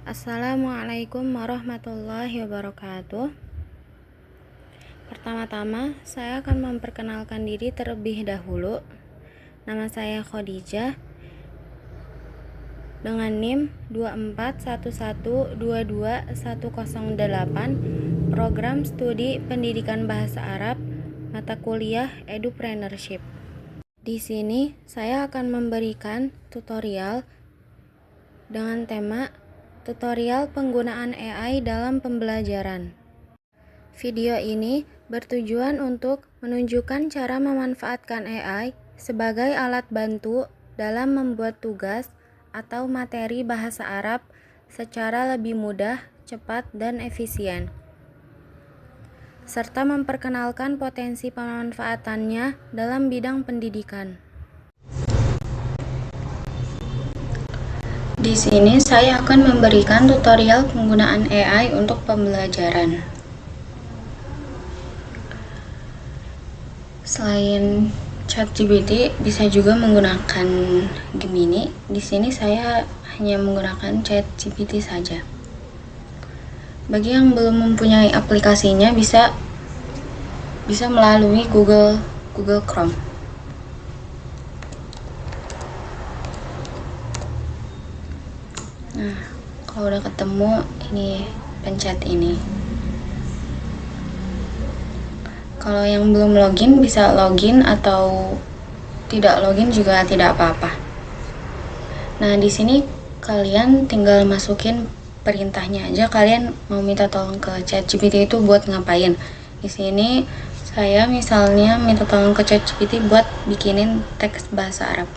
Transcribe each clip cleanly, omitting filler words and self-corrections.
Assalamualaikum warahmatullahi wabarakatuh. Pertama-tama, saya akan memperkenalkan diri terlebih dahulu. Nama saya Khadijah dengan NIM 241122108, Program Studi Pendidikan Bahasa Arab, mata kuliah Edupreneurship. Di sini saya akan memberikan tutorial dengan tema tutorial penggunaan AI dalam pembelajaran. Video ini bertujuan untuk menunjukkan cara memanfaatkan AI sebagai alat bantu dalam membuat tugas atau materi bahasa Arab secara lebih mudah, cepat, dan efisien, serta memperkenalkan potensi pemanfaatannya dalam bidang pendidikan. Di sini saya akan memberikan tutorial penggunaan AI untuk pembelajaran. Selain ChatGPT, bisa juga menggunakan Gemini. Di sini saya hanya menggunakan ChatGPT saja. Bagi yang belum mempunyai aplikasinya, bisa melalui Google Chrome. Nah, kalau udah ketemu, ini pencet ini. Kalau yang belum login, bisa login atau tidak login juga tidak apa-apa. Nah, di sini kalian tinggal masukin perintahnya aja. Kalian mau minta tolong ke ChatGPT itu buat ngapain? Di sini saya misalnya minta tolong ke ChatGPT buat bikinin teks bahasa Arab.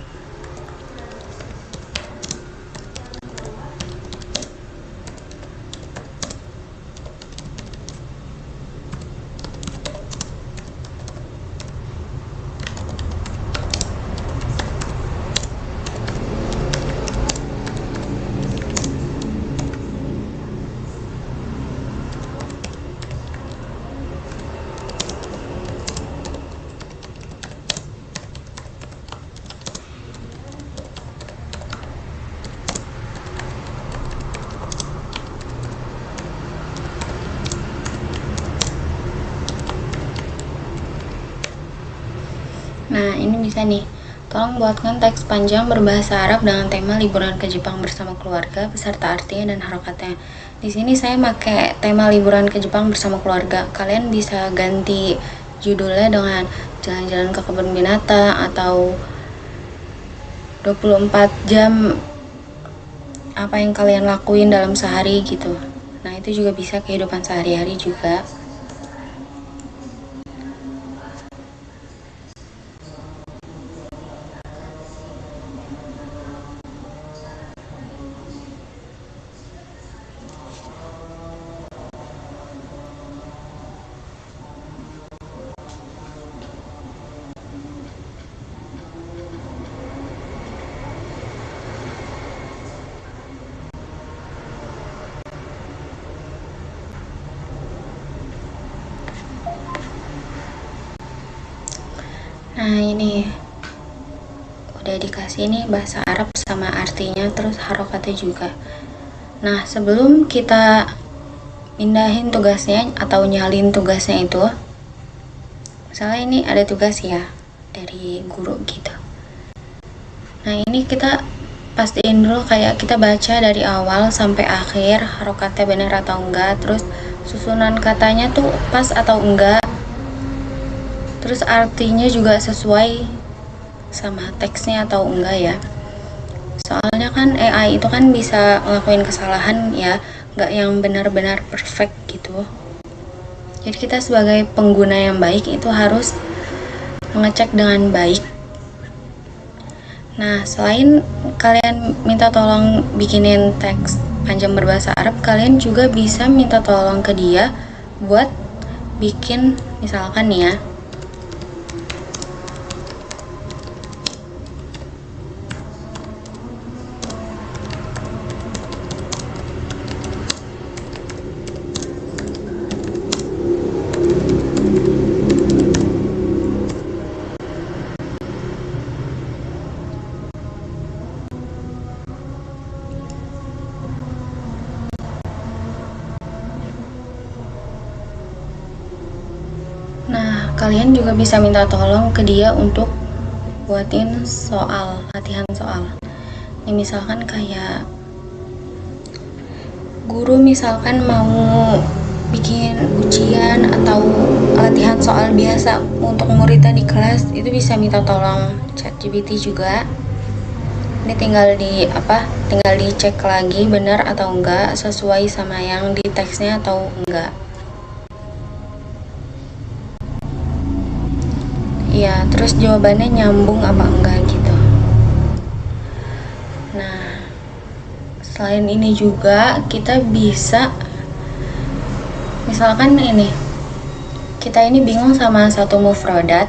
Nah, ini bisa nih. Tolong buatkan teks panjang berbahasa Arab dengan tema liburan ke Jepang bersama keluarga beserta artinya dan harokatnya. Di sini saya pakai tema liburan ke Jepang bersama keluarga. Kalian bisa ganti judulnya dengan jalan-jalan ke kebun binatang atau 24 jam apa yang kalian lakuin dalam sehari gitu. Nah, itu juga bisa kehidupan sehari-hari juga. Nah, ini udah dikasih nih bahasa Arab sama artinya, terus harokatnya juga. Nah, sebelum kita pindahin tugasnya atau nyalin tugasnya itu, misalnya ini ada tugas ya dari guru gitu. Nah, ini kita pastiin dulu kayak kita baca dari awal sampai akhir, harokatnya benar atau enggak, terus susunan katanya tuh pas atau enggak, terus artinya juga sesuai sama teksnya atau enggak ya. Soalnya kan AI itu kan bisa ngelakuin kesalahan ya, nggak yang benar-benar perfect gitu. Jadi kita sebagai pengguna yang baik itu harus mengecek dengan baik. Nah, selain kalian minta tolong bikinin teks panjang berbahasa Arab, kalian juga bisa minta tolong ke dia buat bikin misalkan nih ya, kalian juga bisa minta tolong ke dia untuk buatin soal, latihan soal. Ini misalkan kayak guru misalkan mau bikin ujian atau latihan soal biasa untuk muridnya di kelas, itu bisa minta tolong ChatGPT juga. Ini tinggal dicek lagi benar atau enggak, sesuai sama yang di teksnya atau enggak. Ya, terus jawabannya nyambung apa enggak gitu. Nah, selain ini juga kita bisa, misalkan kita ini bingung sama satu mufrodat,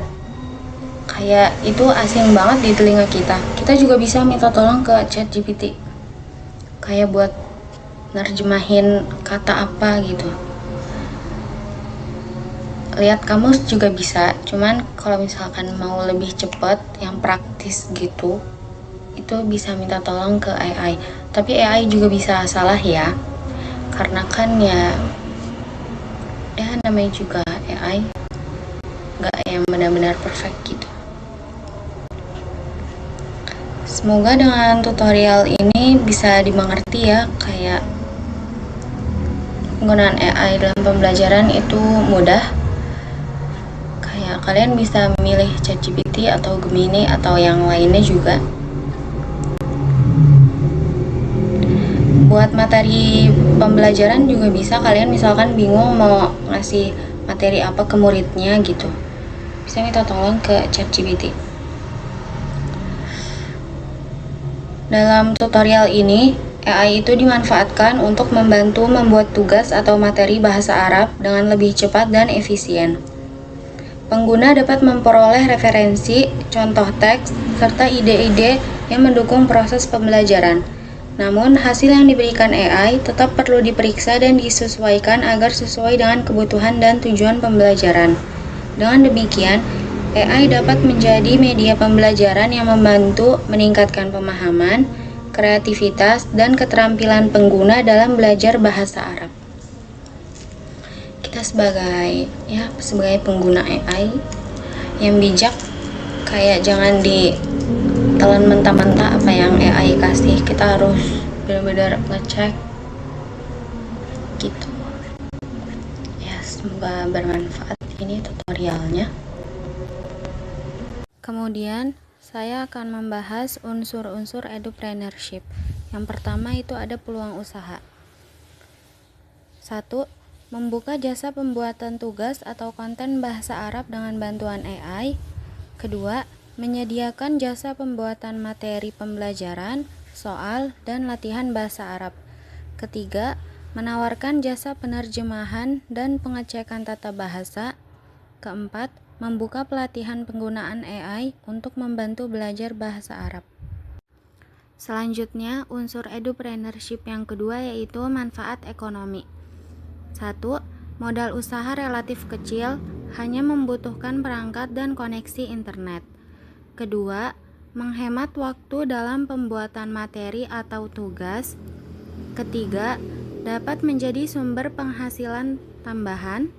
kayak itu asing banget di telinga kita juga bisa minta tolong ke ChatGPT kayak buat nerjemahin kata apa gitu. Lihat kamus juga bisa, cuman kalau misalkan mau lebih cepat yang praktis gitu, itu bisa minta tolong ke AI. Tapi AI juga bisa salah ya, karena kan ya namanya juga AI, nggak yang benar-benar perfect gitu. Semoga dengan tutorial ini bisa dimengerti ya, kayak penggunaan AI dalam pembelajaran itu mudah. Kayak kalian bisa memilih ChatGPT atau Gemini atau yang lainnya juga. Buat materi pembelajaran juga bisa, kalian misalkan bingung mau ngasih materi apa ke muridnya gitu, bisa minta tolong ke ChatGPT. Dalam tutorial ini, AI itu dimanfaatkan untuk membantu membuat tugas atau materi bahasa Arab dengan lebih cepat dan efisien. Pengguna dapat memperoleh referensi, contoh teks, serta ide-ide yang mendukung proses pembelajaran. Namun, hasil yang diberikan AI tetap perlu diperiksa dan disesuaikan agar sesuai dengan kebutuhan dan tujuan pembelajaran. Dengan demikian, AI dapat menjadi media pembelajaran yang membantu meningkatkan pemahaman, kreativitas, dan keterampilan pengguna dalam belajar bahasa Arab. Kita sebagai pengguna AI yang bijak, kayak jangan ditelan mentah-mentah apa yang AI kasih. Kita harus benar-benar ngecek gitu ya. Semoga bermanfaat ini tutorialnya. Kemudian saya akan membahas unsur-unsur edupreneurship. Yang pertama itu ada peluang usaha. 1. Membuka jasa pembuatan tugas atau konten bahasa Arab dengan bantuan AI. Kedua, menyediakan jasa pembuatan materi pembelajaran, soal, dan latihan bahasa Arab. Ketiga, menawarkan jasa penerjemahan dan pengecekan tata bahasa. Keempat, membuka pelatihan penggunaan AI untuk membantu belajar bahasa Arab. Selanjutnya, unsur edupreneurship yang kedua yaitu manfaat ekonomi. 1. Modal usaha relatif kecil, hanya membutuhkan perangkat dan koneksi internet. Kedua, menghemat waktu dalam pembuatan materi atau tugas. Ketiga, dapat menjadi sumber penghasilan tambahan.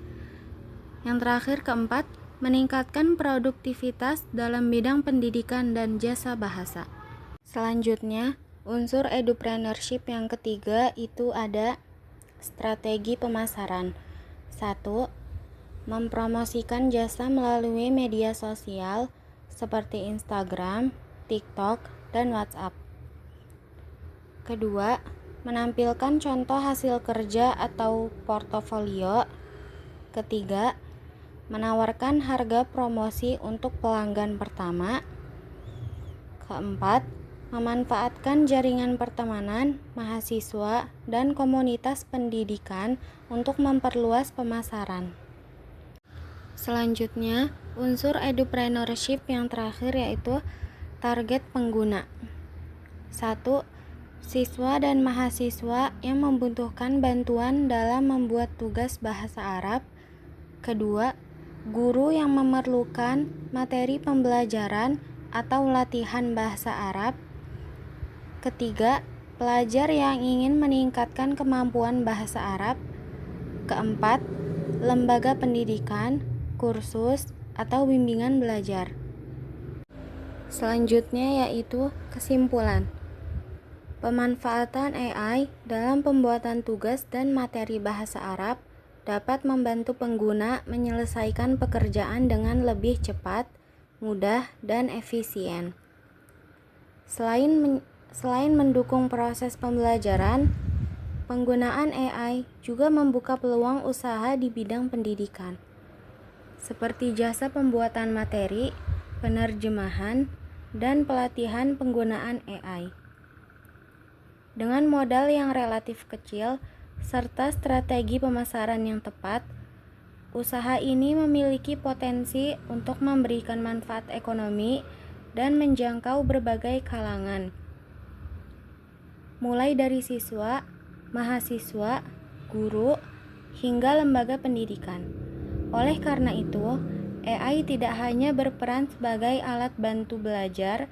Yang terakhir, keempat, meningkatkan produktivitas dalam bidang pendidikan dan jasa bahasa. Selanjutnya, unsur edupreneurship yang ketiga itu ada strategi pemasaran. 1. Mempromosikan jasa melalui media sosial seperti Instagram, TikTok, dan WhatsApp. Kedua, menampilkan contoh hasil kerja atau portofolio. Ketiga, menawarkan harga promosi untuk pelanggan pertama. Keempat, memanfaatkan jaringan pertemanan, mahasiswa, dan komunitas pendidikan untuk memperluas pemasaran. Selanjutnya, unsur edupreneurship yang terakhir yaitu target pengguna. 1. Siswa dan mahasiswa yang membutuhkan bantuan dalam membuat tugas bahasa Arab. Kedua, guru yang memerlukan materi pembelajaran atau latihan bahasa Arab. Ketiga, pelajar yang ingin meningkatkan kemampuan bahasa Arab. Keempat, lembaga pendidikan, kursus, atau bimbingan belajar. Selanjutnya yaitu kesimpulan. Pemanfaatan AI dalam pembuatan tugas dan materi bahasa Arab dapat membantu pengguna menyelesaikan pekerjaan dengan lebih cepat, mudah, dan efisien. Selain mendukung proses pembelajaran, penggunaan AI juga membuka peluang usaha di bidang pendidikan, seperti jasa pembuatan materi, penerjemahan, dan pelatihan penggunaan AI. Dengan modal yang relatif kecil, serta strategi pemasaran yang tepat, usaha ini memiliki potensi untuk memberikan manfaat ekonomi dan menjangkau berbagai kalangan, mulai dari siswa, mahasiswa, guru, hingga lembaga pendidikan. Oleh karena itu, AI tidak hanya berperan sebagai alat bantu belajar,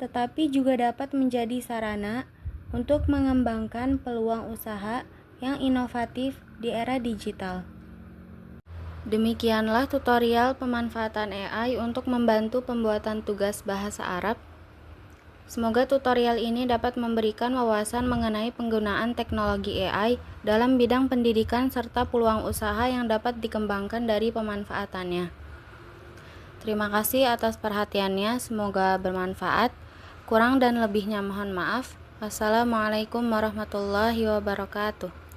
tetapi juga dapat menjadi sarana untuk mengembangkan peluang usaha yang inovatif di era digital. Demikianlah tutorial pemanfaatan AI untuk membantu pembuatan tugas bahasa Arab. Semoga tutorial ini dapat memberikan wawasan mengenai penggunaan teknologi AI dalam bidang pendidikan serta peluang usaha yang dapat dikembangkan dari pemanfaatannya. Terima kasih atas perhatiannya, semoga bermanfaat. Kurang dan lebihnya mohon maaf. Wassalamualaikum warahmatullahi wabarakatuh.